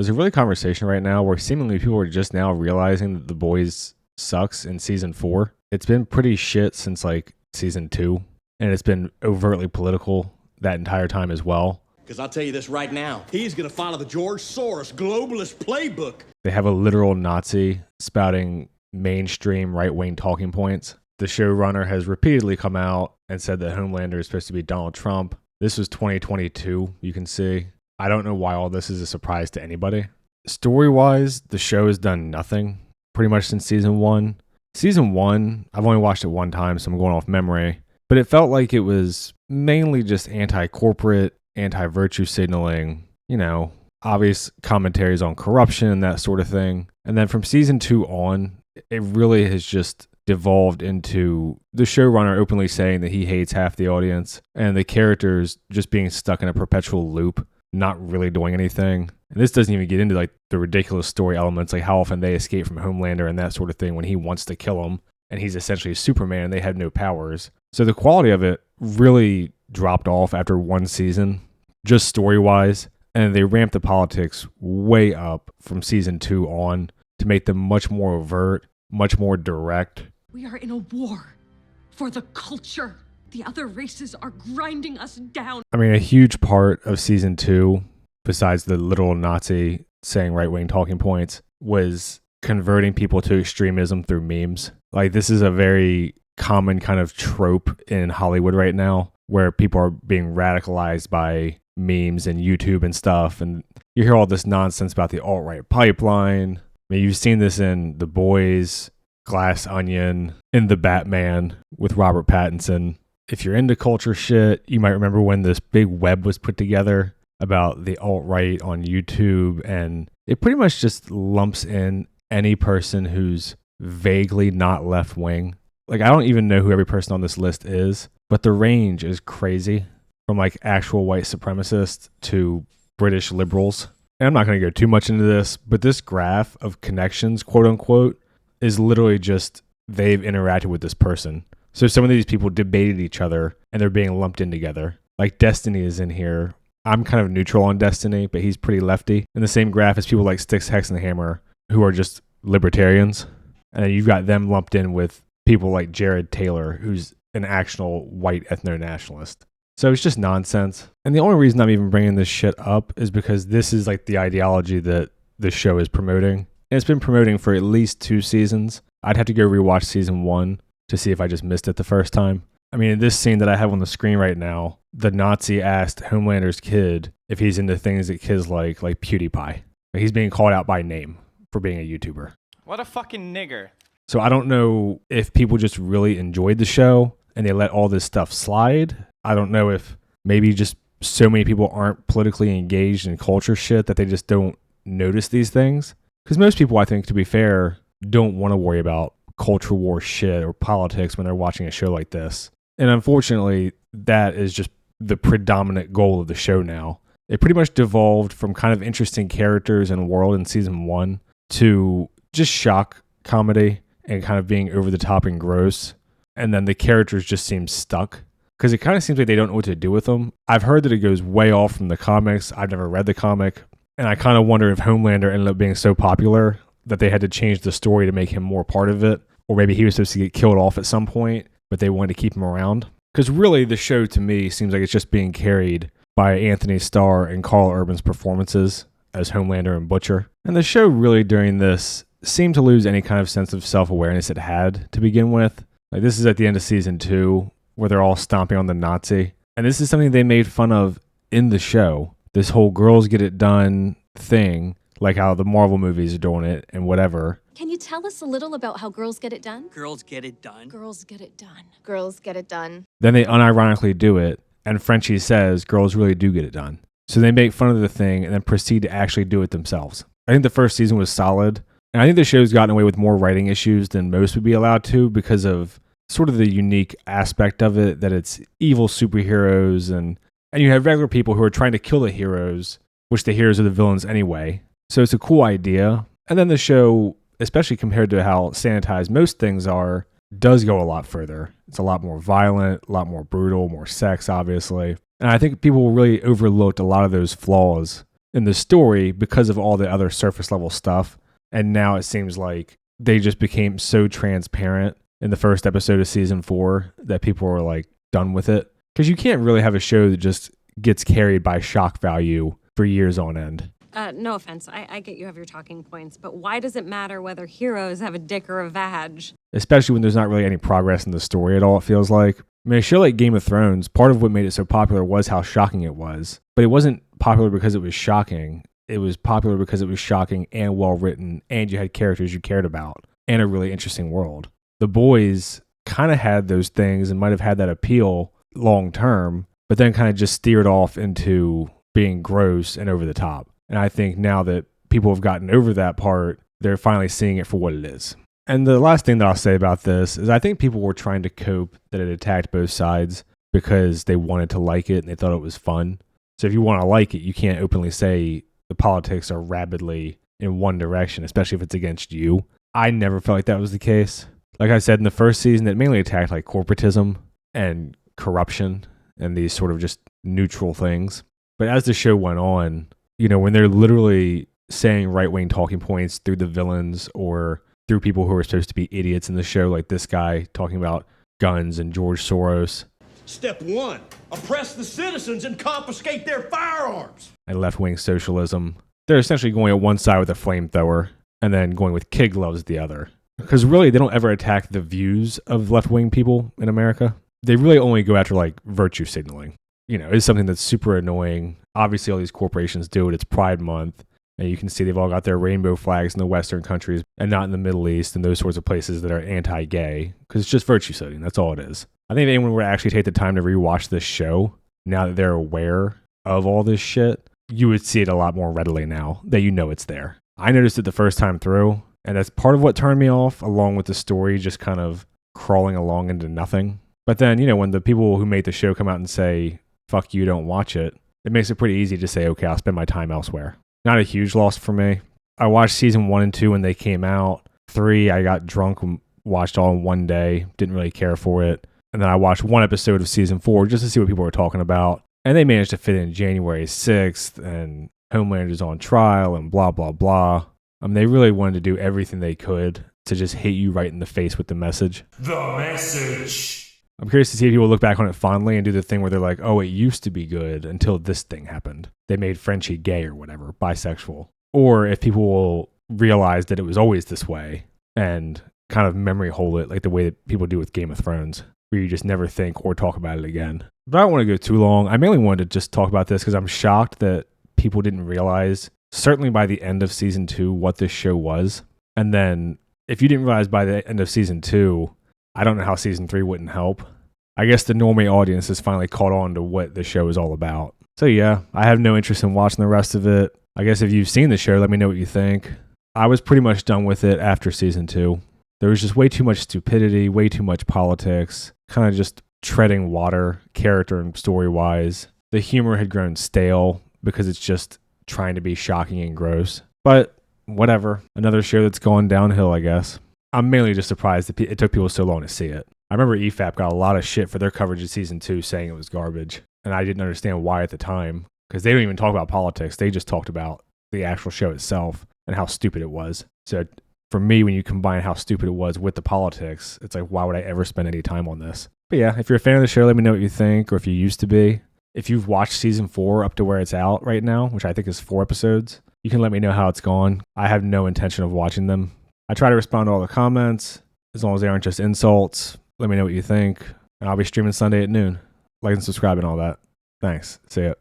There's a really conversation right now where seemingly people are just now realizing that The Boys sucks in season 4. It's been pretty shit since like season 2, and it's been overtly political that entire time as well. Because I'll tell you this right now, he's going to follow the George Soros globalist playbook. They have a literal Nazi spouting mainstream right-wing talking points. The showrunner has repeatedly come out and said that Homelander is supposed to be Donald Trump. This was 2022, you can see. I don't know why all this is a surprise to anybody. Story-wise, the show has done nothing pretty much since season 1. Season 1, I've only watched it one time, so I'm going off memory. But it felt like it was mainly just anti-corporate, anti-virtue signaling, obvious commentaries on corruption and that sort of thing. And then from season 2 on, it really has just devolved into the showrunner openly saying that he hates half the audience and the characters just being stuck in a perpetual loop, not really doing anything. And this doesn't even get into like the ridiculous story elements, like how often they escape from Homelander and that sort of thing when he wants to kill them and he's essentially Superman and they have no powers. So the quality of it really dropped off after one season, just story-wise, and they ramped the politics way up from season 2 on to make them much more overt, much more direct. We are in a war for the culture. The other races are grinding us down. I mean, a huge part of season 2, besides the literal Nazi saying right-wing talking points, was converting people to extremism through memes. Like, this is a very common kind of trope in Hollywood right now, where people are being radicalized by memes and YouTube and stuff. And you hear all this nonsense about the alt-right pipeline. I mean, you've seen this in The Boys, Glass Onion, in The Batman with Robert Pattinson. If you're into culture shit, you might remember when this big web was put together about the alt-right on YouTube, and it pretty much just lumps in any person who's vaguely not left-wing. Like, I don't even know who every person on this list is, but the range is crazy, from like actual white supremacists to British liberals. And I'm not going to go too much into this, but this graph of connections, quote unquote, is literally just they've interacted with this person. So some of these people debated each other and they're being lumped in together. Like Destiny is in here. I'm kind of neutral on Destiny, but he's pretty lefty. In the same graph as people like Styx, Hex, and the Hammer, who are just libertarians. And then you've got them lumped in with people like Jared Taylor, who's an actual white ethno-nationalist. So it's just nonsense. And the only reason I'm even bringing this shit up is because this is like the ideology that the show is promoting. And it's been promoting for at least 2 seasons. I'd have to go rewatch season 1 to see if I just missed it the first time. I mean, in this scene that I have on the screen right now, the Nazi asked Homelander's kid if he's into things that kids like PewDiePie. He's being called out by name for being a YouTuber. What a fucking nigger. So I don't know if people just really enjoyed the show and they let all this stuff slide. I don't know if maybe just so many people aren't politically engaged in culture shit that they just don't notice these things. Because most people, I think, to be fair, don't want to worry about culture war shit or politics when they're watching a show like this. And unfortunately, that is just the predominant goal of the show now. It pretty much devolved from kind of interesting characters and world in season 1 to just shock comedy and kind of being over the top and gross. And then the characters just seem stuck because it kind of seems like they don't know what to do with them. I've heard that it goes way off from the comics. I've never read the comic. And I kind of wonder if Homelander ended up being so popular that they had to change the story to make him more part of it. Or maybe he was supposed to get killed off at some point, but they wanted to keep him around. Because really, the show to me seems like it's just being carried by Anthony Starr and Carl Urban's performances as Homelander and Butcher. And the show really during this seemed to lose any kind of sense of self-awareness it had to begin with. Like, this is at the end of season 2 where they're all stomping on the Nazi. And this is something they made fun of in the show. This whole girls get it done thing, like how the Marvel movies are doing it and whatever. Can you tell us a little about how girls get it done? Girls get it done. Girls get it done. Girls get it done. Then they unironically do it, and Frenchie says girls really do get it done. So they make fun of the thing and then proceed to actually do it themselves. I think the first season was solid, and I think the show's gotten away with more writing issues than most would be allowed to because of sort of the unique aspect of it, that it's evil superheroes, and you have regular people who are trying to kill the heroes, which the heroes are the villains anyway. So it's a cool idea. And then the show, especially compared to how sanitized most things are, does go a lot further. It's a lot more violent, a lot more brutal, more sex, obviously. And I think people really overlooked a lot of those flaws in the story because of all the other surface level stuff. And now it seems like they just became so transparent in the first episode of season 4 that people were like done with it. Because you can't really have a show that just gets carried by shock value for years on end. No offense, I get you have your talking points, but why does it matter whether heroes have a dick or a vag? Especially when there's not really any progress in the story at all, it feels like. I mean, a show like Game of Thrones, part of what made it so popular was how shocking it was. But it wasn't popular because it was shocking. It was popular because it was shocking and well written, and you had characters you cared about, and a really interesting world. The Boys kind of had those things and might have had that appeal long term, but then kind of just steered off into being gross and over the top. And I think now that people have gotten over that part, they're finally seeing it for what it is. And the last thing that I'll say about this is I think people were trying to cope that it attacked both sides because they wanted to like it and they thought it was fun. So if you want to like it, you can't openly say the politics are rabidly in one direction, especially if it's against you. I never felt like that was the case. Like I said, in the first season, it mainly attacked like corporatism and corruption and these sort of just neutral things. But as the show went on, you know, when they're literally saying right-wing talking points through the villains or through people who are supposed to be idiots in the show, like this guy talking about guns and George Soros. Step 1, oppress the citizens and confiscate their firearms. And left-wing socialism. They're essentially going at one side with a flamethrower and then going with kid gloves at the other. Because really, they don't ever attack the views of left-wing people in America. They really only go after, like, virtue signaling. You know, it's something that's super annoying. Obviously, all these corporations do it. It's Pride Month. And you can see they've all got their rainbow flags in the Western countries and not in the Middle East and those sorts of places that are anti-gay. Because it's just virtue signaling. That's all it is. I think if anyone were to actually take the time to rewatch this show, now that they're aware of all this shit, you would see it a lot more readily now that you know it's there. I noticed it the first time through, and that's part of what turned me off, along with the story just kind of crawling along into nothing. But then, you know, when the people who made the show come out and say, fuck you, don't watch it, it makes it pretty easy to say, okay, I'll spend my time elsewhere. Not a huge loss for me. I watched season 1 and 2 when they came out. 3, I got drunk and watched all in one day. Didn't really care for it. And then I watched one episode of season 4 just to see what people were talking about. And they managed to fit in January 6th and Homelander's on trial and blah, blah, blah. They really wanted to do everything they could to just hit you right in the face with the message. The message. I'm curious to see if people look back on it fondly and do the thing where they're like, oh, it used to be good until this thing happened. They made Frenchie gay or whatever, bisexual. Or if people will realize that it was always this way and kind of memory hold it like the way that people do with Game of Thrones, where you just never think or talk about it again. But I don't want to go too long. I mainly wanted to just talk about this because I'm shocked that people didn't realize, certainly by the end of season 2, what this show was. And then if you didn't realize by the end of season 2, I don't know how season 3 wouldn't help. I guess the normie audience has finally caught on to what the show is all about. So yeah, I have no interest in watching the rest of it. I guess if you've seen the show, let me know what you think. I was pretty much done with it after season 2. There was just way too much stupidity, way too much politics, kind of just treading water, character and story-wise. The humor had grown stale because it's just trying to be shocking and gross. But whatever. Another show that's gone downhill, I guess. I'm mainly just surprised that it took people so long to see it. I remember EFAP got a lot of shit for their coverage of season 2 saying it was garbage. And I didn't understand why at the time. Because they don't even talk about politics. They just talked about the actual show itself and how stupid it was. So for me, when you combine how stupid it was with the politics, it's like, why would I ever spend any time on this? But yeah, if you're a fan of the show, let me know what you think, or if you used to be. If you've watched season 4 up to where it's out right now, which I think is 4 episodes, you can let me know how it's gone. I have no intention of watching them. I try to respond to all the comments, as long as they aren't just insults. Let me know what you think, and I'll be streaming Sunday at noon. Like and subscribe and all that. Thanks. See ya.